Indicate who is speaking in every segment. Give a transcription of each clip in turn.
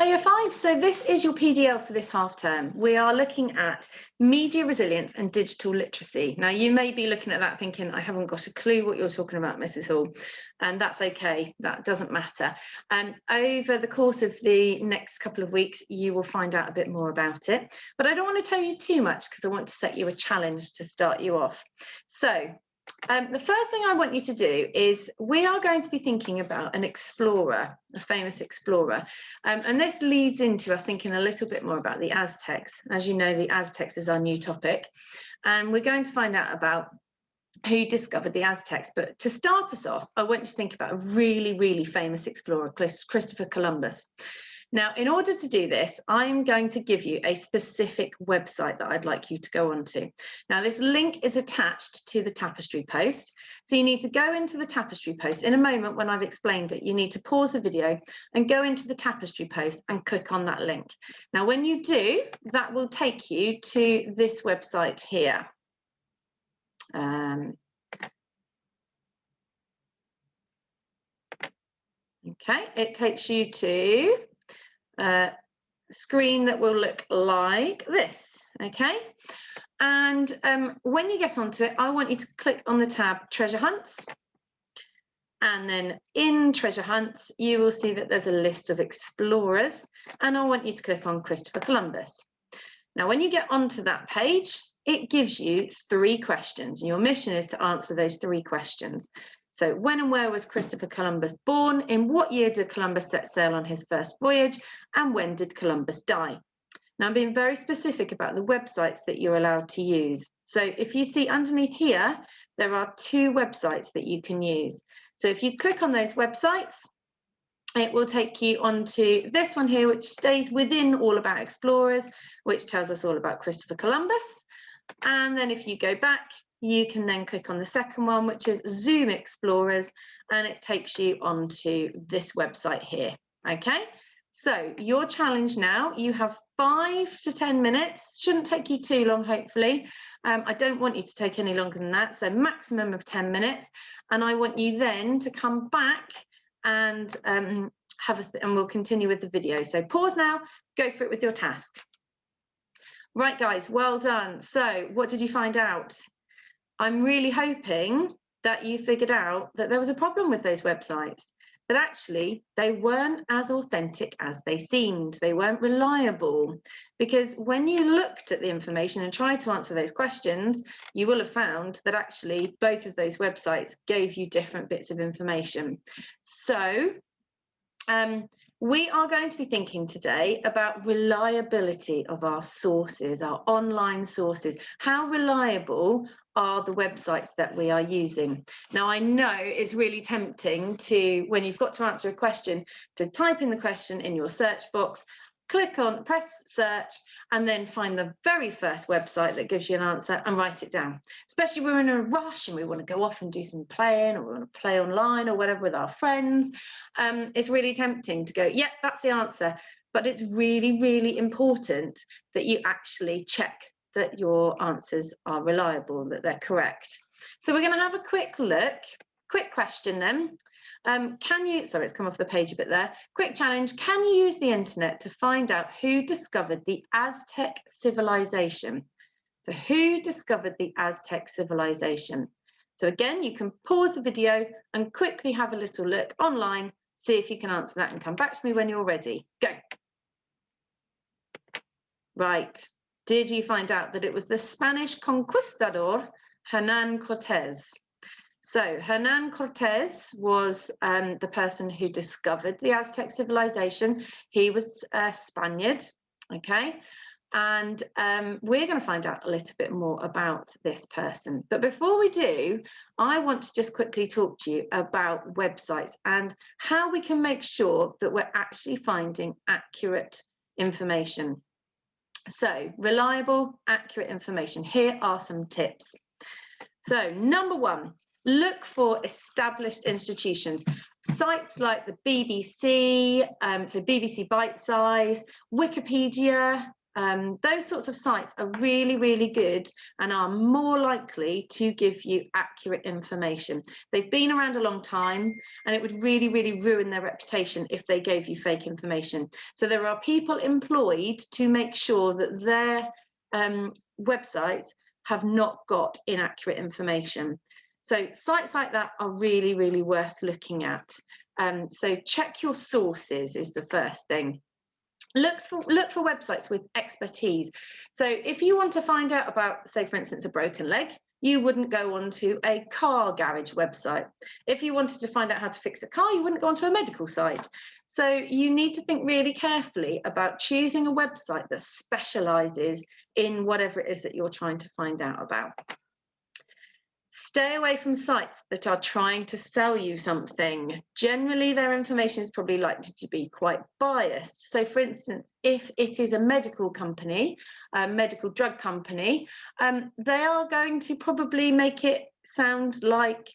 Speaker 1: Year 5, so this is your PDL for this half term. We are looking at media resilience and digital literacy. Now, you may be looking at that thinking, I haven't got a clue what you're talking about, Mrs. Hall, and that's okay, that doesn't matter. Over the course of the next couple of weeks, you will find out a bit more about it, but I don't want to tell you too much because I want to set you a challenge to start you off. So, the first thing I want you to do is we are going to be thinking about an explorer, a famous explorer. And this leads into us thinking a little bit more about the Aztecs. As you know, the Aztecs is our new topic. And we're going to find out about who discovered the Aztecs. But to start us off, I want you to think about a really, really famous explorer, Christopher Columbus. Now, in order to do this, I'm going to give you a specific website that I'd like you to go onto. Now, this link is attached to the tapestry post. So you need to go into the tapestry post. In a moment, when I've explained it, you need to pause the video and go into the tapestry post and click on that link. Now, when you do, that will take you to this website here. Okay, it takes you to a screen that will look like this, okay? And when you get onto it, I want you to click on the tab Treasure Hunts. And then in Treasure Hunts, you will see that there's a list of explorers, and I want you to click on Christopher Columbus. Now, when you get onto that page, it gives you 3 questions. Your mission is to answer those 3 questions. So when and where was Christopher Columbus born? In what year did Columbus set sail on his first voyage? And when did Columbus die? Now, I'm being very specific about the websites that you're allowed to use. So if you see underneath here, there are 2 websites that you can use. So if you click on those websites, it will take you onto this one here, which stays within All About Explorers, which tells us all about Christopher Columbus. And then if you go back, you can then click on the second one, which is Zoom Explorers, and it takes you onto this website here. Okay, so your challenge now, you have 5 to 10 minutes, shouldn't take you too long, hopefully. I don't want you to take any longer than that, so maximum of 10 minutes. And I want you then to come back and and we'll continue with the video. So pause now, go for it with your task. Right, guys, well done. So what did you find out? I'm really hoping that you figured out that there was a problem with those websites, that actually they weren't as authentic as they seemed. They weren't reliable, because when you looked at the information and tried to answer those questions, you will have found that actually both of those websites gave you different bits of information. So we are going to be thinking today about reliability of our sources, our online sources. How reliable are the websites that we are using? Now, I know it's really tempting to, when you've got to answer a question, to type in the question in your search box, press search, and then find the very first website that gives you an answer and write it down. Especially when we're in a rush and we want to go off and do some playing, or we want to play online or whatever with our friends. It's really tempting to go, yeah, that's the answer. But it's really, really important that you actually check that your answers are reliable, that they're correct. So we're going to have a quick look, quick question then. Sorry, it's come off the page a bit there. Quick challenge, can you use the internet to find out who discovered the Aztec civilization? So who discovered the Aztec civilization? So again, you can pause the video and quickly have a little look online, see if you can answer that and come back to me when you're ready. Go. Right. Did you find out that it was the Spanish conquistador, Hernan Cortés? So Hernan Cortés was the person who discovered the Aztec civilization. He was a Spaniard, okay? And we're going to find out a little bit more about this person. But before we do, I want to just quickly talk to you about websites and how we can make sure that we're actually finding accurate information. So reliable, accurate information. Here are some tips. So number 1, look for established institutions. Sites like the BBC, so BBC Bite Size, Wikipedia, those sorts of sites are really, really good and are more likely to give you accurate information. They've been around a long time, and it would really, really ruin their reputation if they gave you fake information. So there are people employed to make sure that their websites have not got inaccurate information. So sites like that are really, really worth looking at. So check your sources is the first thing. Look for websites with expertise. So if you want to find out about, say, for instance, a broken leg, you wouldn't go onto a car garage website. If you wanted to find out how to fix a car, you wouldn't go onto a medical site. So you need to think really carefully about choosing a website that specializes in whatever it is that you're trying to find out about. Stay away from sites that are trying to sell you something. Generally, their information is probably likely to be quite biased. So, for instance, if it is a medical company, a medical drug company, they are going to probably make it sound like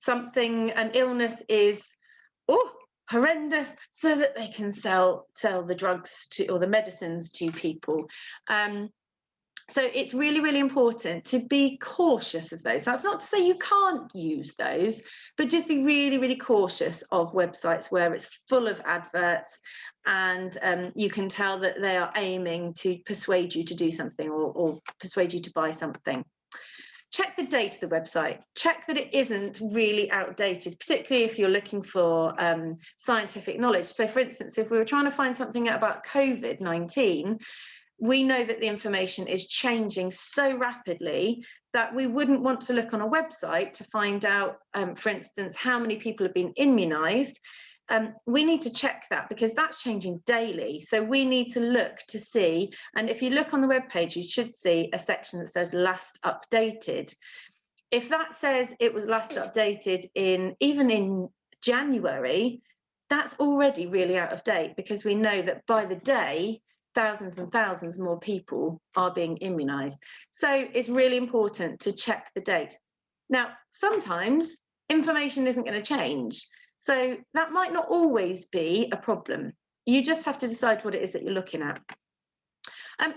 Speaker 1: something, an illness is horrendous, so that they can sell the drugs to, or the medicines to people. So it's really, really important to be cautious of those. That's not to say you can't use those, but just be really, really cautious of websites where it's full of adverts and you can tell that they are aiming to persuade you to do something or persuade you to buy something. Check the date of the website. Check that it isn't really outdated, particularly if you're looking for scientific knowledge. So for instance, if we were trying to find something out about COVID-19, we know that the information is changing so rapidly that we wouldn't want to look on a website to find out, for instance, how many people have been immunised. We need to check that because that's changing daily. So we need to look to see, and if you look on the webpage, you should see a section that says last updated. If that says it was last updated even in January, that's already really out of date because we know that by the day, thousands and thousands more people are being immunized. So it's really important to check the date. Now, sometimes information isn't going to change. So that might not always be a problem. You just have to decide what it is that you're looking at.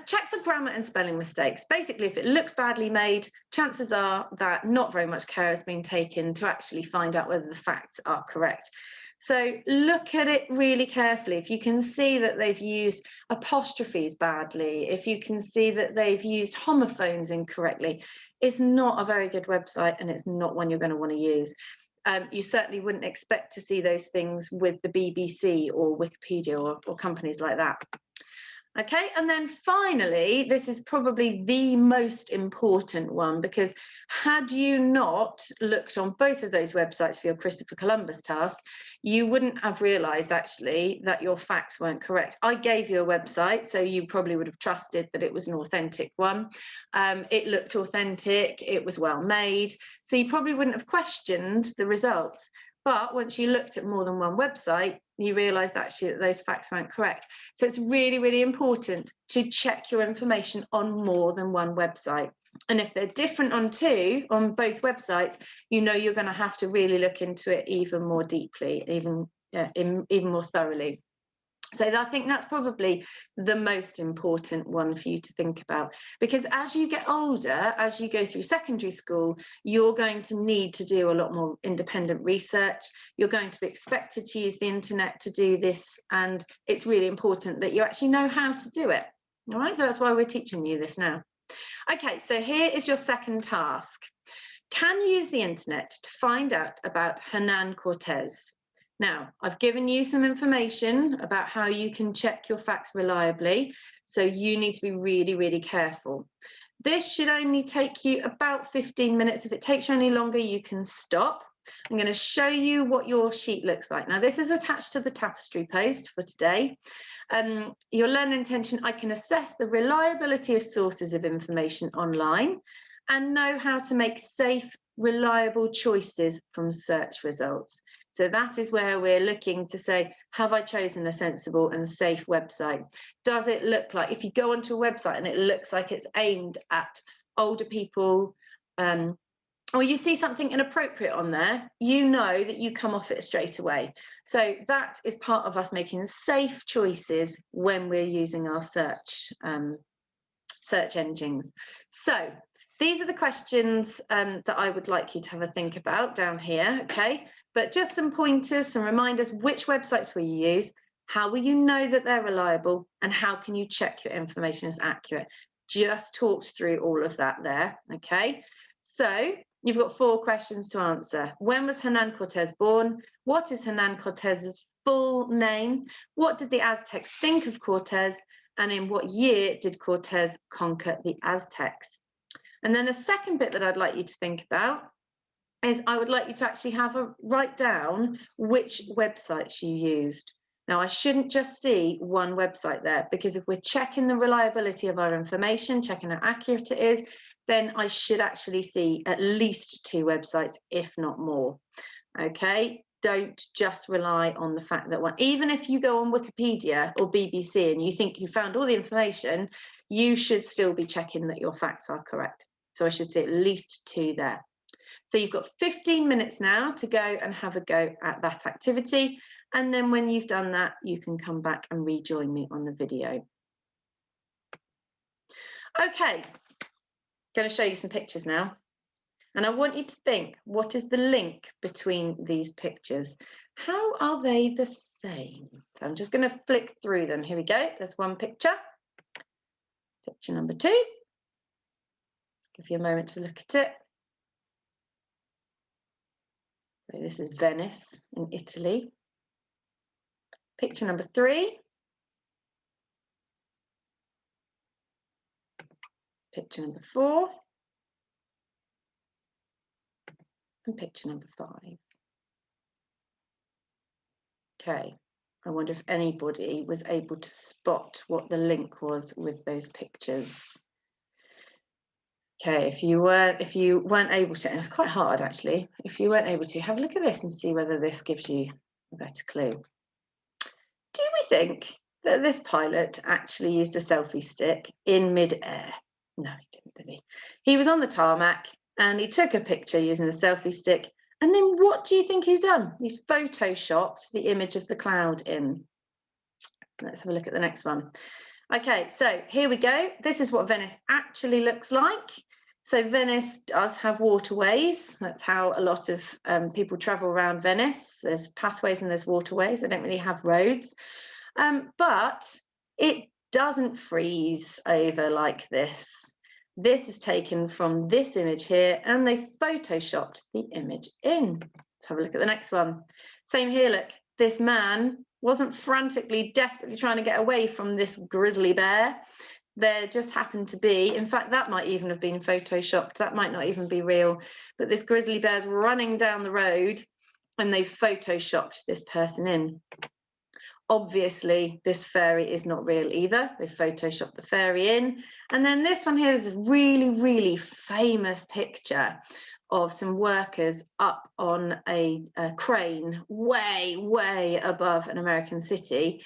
Speaker 1: Check for grammar and spelling mistakes. Basically, if it looks badly made, chances are that not very much care has been taken to actually find out whether the facts are correct. So look at it really carefully. If you can see that they've used apostrophes badly, if you can see that they've used homophones incorrectly, it's not a very good website and it's not one you're going to want to use. You certainly wouldn't expect to see those things with the BBC or Wikipedia or companies like that. Okay, and then finally, this is probably the most important one, because had you not looked on both of those websites for your Christopher Columbus task, you wouldn't have realised actually that your facts weren't correct. I gave you a website, so you probably would have trusted that it was an authentic one. It looked authentic, it was well made, so you probably wouldn't have questioned the results. But once you looked at more than one website, you realised actually that those facts weren't correct. So it's really, really important to check your information on more than one website. And if they're different on both websites, you know you're going to have to really look into it even more deeply, even more thoroughly. So I think that's probably the most important one for you to think about, because as you get older, as you go through secondary school, you're going to need to do a lot more independent research. You're going to be expected to use the internet to do this, and it's really important that you actually know how to do it. All right, so that's why we're teaching you this now. Okay, so here is your second task. Can you use the internet to find out about Hernan Cortez? Now, I've given you some information about how you can check your facts reliably, so you need to be really, really careful. This should only take you about 15 minutes. If it takes you any longer, you can stop. I'm going to show you what your sheet looks like. Now, this is attached to the tapestry post for today. Your learning intention: I can assess the reliability of sources of information online and know how to make safe, reliable choices from search results. So that is where we're looking to say, have I chosen a sensible and safe website? Does it look like, if you go onto a website and it looks like it's aimed at older people, or you see something inappropriate on there, you know that you come off it straight away. So that is part of us making safe choices when we're using our search engines. So these are the questions that I would like you to have a think about down here, okay? But just some pointers, some reminders, which websites will you use? How will you know that they're reliable? And how can you check your information is accurate? Just talked through all of that there, okay? So you've got 4 questions to answer. When was Hernan Cortés born? What is Hernan Cortés's full name? What did the Aztecs think of Cortés? And in what year did Cortés conquer the Aztecs? And then the second bit that I'd like you to think about is I would like you to actually write down which websites you used. Now, I shouldn't just see one website there, because if we're checking the reliability of our information, checking how accurate it is, then I should actually see at least 2 websites, if not more. Okay, don't just rely on the fact that one, even if you go on Wikipedia or BBC and you think you found all the information, you should still be checking that your facts are correct. So I should say at least 2 there. So you've got 15 minutes now to go and have a go at that activity. And then when you've done that, you can come back and rejoin me on the video. Okay, going to show you some pictures now. And I want you to think, what is the link between these pictures? How are they the same? So I'm just going to flick through them. Here we go. There's one picture. Picture number 2. Let's give you a moment to look at it. So this is Venice in Italy. Picture number 3. Picture number 4. And picture number 5. Okay, I wonder if anybody was able to spot what the link was with those pictures. Okay, if you weren't able to, and it's quite hard actually, if you weren't able to, have a look at this and see whether this gives you a better clue. Do we think that this pilot actually used a selfie stick in mid-air? No, he didn't, did he? He was on the tarmac and he took a picture using a selfie stick. And then what do you think he's done? He's photoshopped the image of the cloud in. Let's have a look at the next one. Okay, so here we go. This is what Venice actually looks like. So Venice does have waterways. That's how a lot of people travel around Venice. There's pathways and there's waterways. They don't really have roads. But it doesn't freeze over like this. This is taken from this image here, and they photoshopped the image in. Let's have a look at the next one. Same here, look. This man wasn't frantically, desperately trying to get away from this grizzly bear. There just happened to be, in fact, that might even have been photoshopped. That might not even be real. But this grizzly bear's running down the road, and they've photoshopped this person in. Obviously, this fairy is not real either. They photoshopped the fairy in. And then this one here is a really, really famous picture of some workers up on a crane way, way above an American city.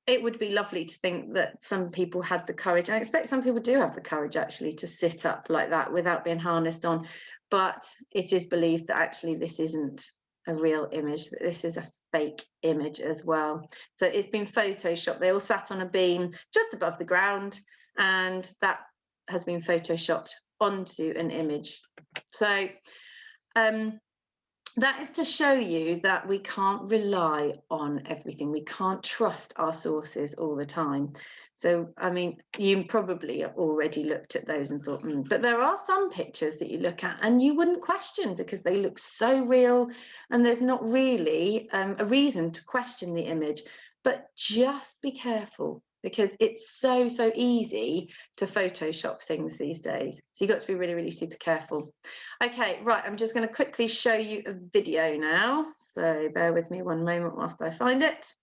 Speaker 1: It would be lovely to think that some people had the courage, and I expect some people do have the courage actually to sit up like that without being harnessed on. But it is believed that actually this isn't a real image, that this is a fake image as well. So it's been photoshopped. They all sat on a beam just above the ground, and that has been photoshopped onto an image. So that is to show you that we can't rely on everything. We can't trust our sources all the time. So, I mean, you probably already looked at those and thought, but there are some pictures that you look at and you wouldn't question because they look so real and there's not really a reason to question the image. But just be careful, because it's so easy to Photoshop things these days. So you've got to be really, really super careful. Okay, right, I'm just going to quickly show you a video now. So bear with me one moment whilst I find it.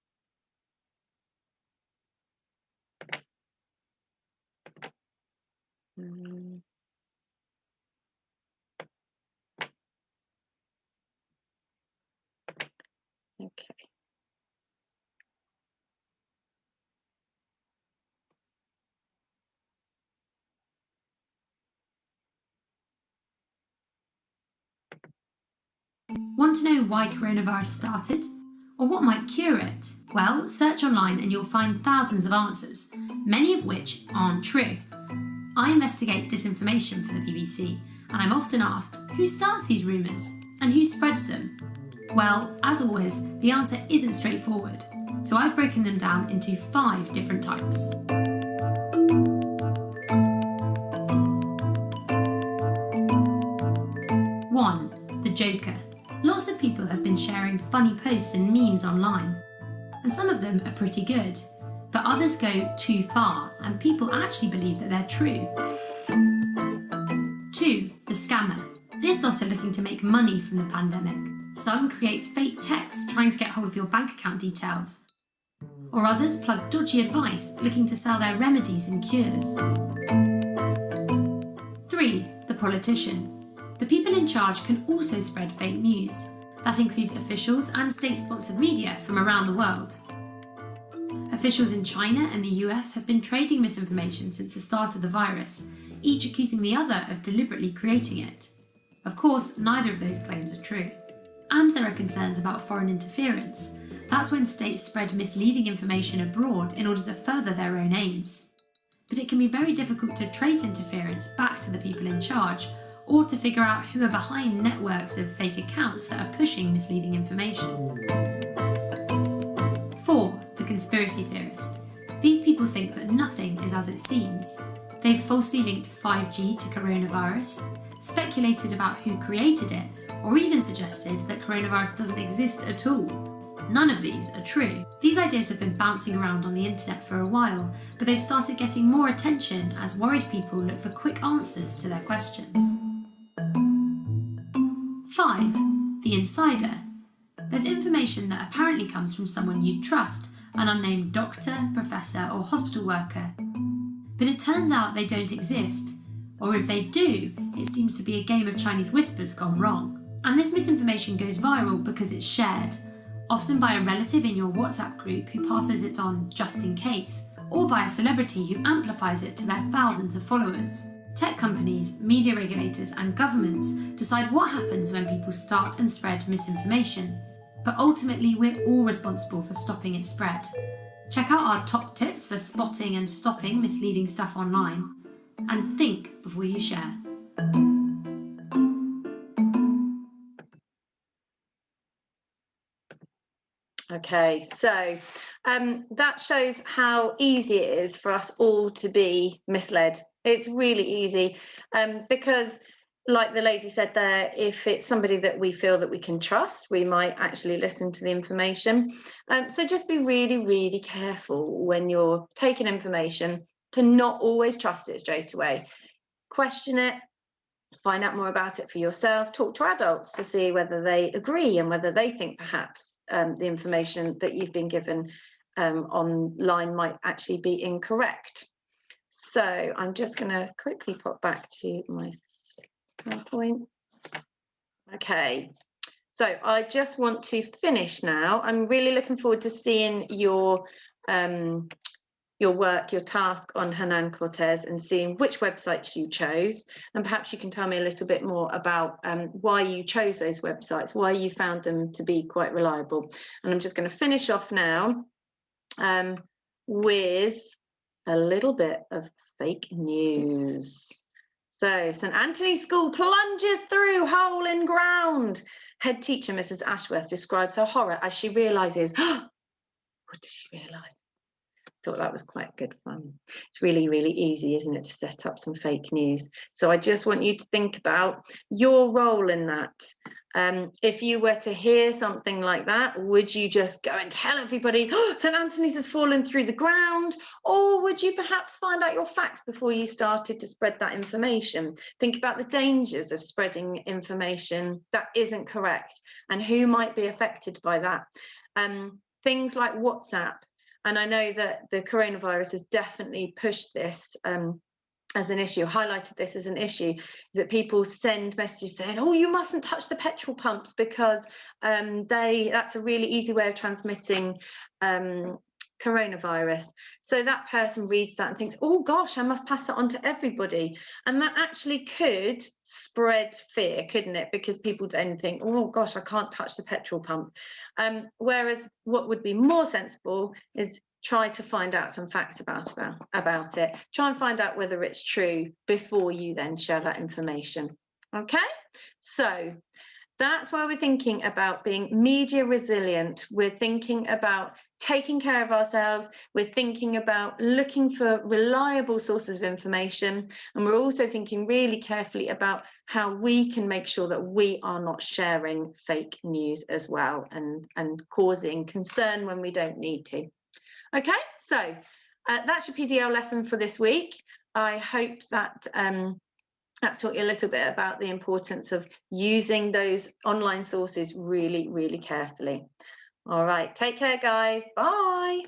Speaker 1: Okay.
Speaker 2: Want to know why coronavirus started? Or what might cure it? Well, search online and you'll find thousands of answers, many of which aren't true. I investigate disinformation for the BBC, and I'm often asked, who starts these rumours and who spreads them? Well, as always, the answer isn't straightforward, so I've broken them down into 5 different types. 1. The Joker. Lots of people have been sharing funny posts and memes online, and some of them are pretty good, but others go too far and people actually believe that they're true. 2. The Scammer. This lot are looking to make money from the pandemic. Some create fake texts trying to get hold of your bank account details, or others plug dodgy advice looking to sell their remedies and cures. 3. The Politician. The people in charge can also spread fake news. That includes officials and state-sponsored media from around the world. Officials in China and the US have been trading misinformation since the start of the virus, each accusing the other of deliberately creating it. Of course, neither of those claims are true. And there are concerns about foreign interference. That's when states spread misleading information abroad in order to further their own aims. But it can be very difficult to trace interference back to the people in charge, or to figure out who are behind networks of fake accounts that are pushing misleading information. 4. The Conspiracy Theorist. These people think that nothing is as it seems. They've falsely linked 5G to coronavirus, speculated about who created it, or even suggested that coronavirus doesn't exist at all. None of these are true. These ideas have been bouncing around on the internet for a while, but they've started getting more attention as worried people look for quick answers to their questions. 5. The Insider. There's information that apparently comes from someone you'd trust, an unnamed doctor, professor, or hospital worker. But it turns out they don't exist, or if they do, it seems to be a game of Chinese whispers gone wrong. And this misinformation goes viral because it's shared, often by a relative in your WhatsApp group who passes it on just in case, or by a celebrity who amplifies it to their thousands of followers. Tech companies, media regulators, and governments decide what happens when people start and spread misinformation. But ultimately, we're all responsible for stopping its spread. Check out our top tips for spotting and stopping misleading stuff online, and think before you share.
Speaker 1: Okay, so that shows how easy it is for us all to be misled. It's really easy because, like the lady said there, if it's somebody that we feel that we can trust, we might actually listen to the information. So just be really, really careful when you're taking information to not always trust it straight away. Question it, find out more about it for yourself, talk to adults to see whether they agree and whether they think perhaps the information that you've been given online might actually be incorrect. So I'm just going to quickly pop back to my PowerPoint. Okay, so I just want to finish now. I'm really looking forward to seeing your work, your task on Hernan Cortez, and seeing which websites you chose. And perhaps you can tell me a little bit more about why you chose those websites, why you found them to be quite reliable. And I'm just going to finish off now with a little bit of fake news. So, St Anthony's School plunges through hole in ground. Head teacher Mrs. Ashworth describes her horror as she realises, what did she realise? Thought that was quite good fun. It's really, really easy, isn't it, to set up some fake news? So I just want you to think about your role in that. If you were to hear something like that, would you just go and tell everybody, oh, St Anthony's has fallen through the ground? Or would you perhaps find out your facts before you started to spread that information? Think about the dangers of spreading information that isn't correct and who might be affected by that. Things like WhatsApp. And I know that the coronavirus has definitely pushed this as an issue, highlighted this as an issue, that people send messages saying, oh, you mustn't touch the petrol pumps because that's a really easy way of transmitting coronavirus. So that person reads that and thinks, oh gosh, I must pass that on to everybody. And that actually could spread fear, couldn't it? Because people then think, oh gosh, I can't touch the petrol pump. Whereas what would be more sensible is try to find out some facts about it. Try and find out whether it's true before you then share that information. Okay, so that's why we're thinking about being media resilient. We're thinking about taking care of ourselves. We're thinking about looking for reliable sources of information. And we're also thinking really carefully about how we can make sure that we are not sharing fake news as well and causing concern when we don't need to. Okay, so that's your PDL lesson for this week. I hope that that's taught you a little bit about the importance of using those online sources really, really carefully. All right, take care, guys. Bye.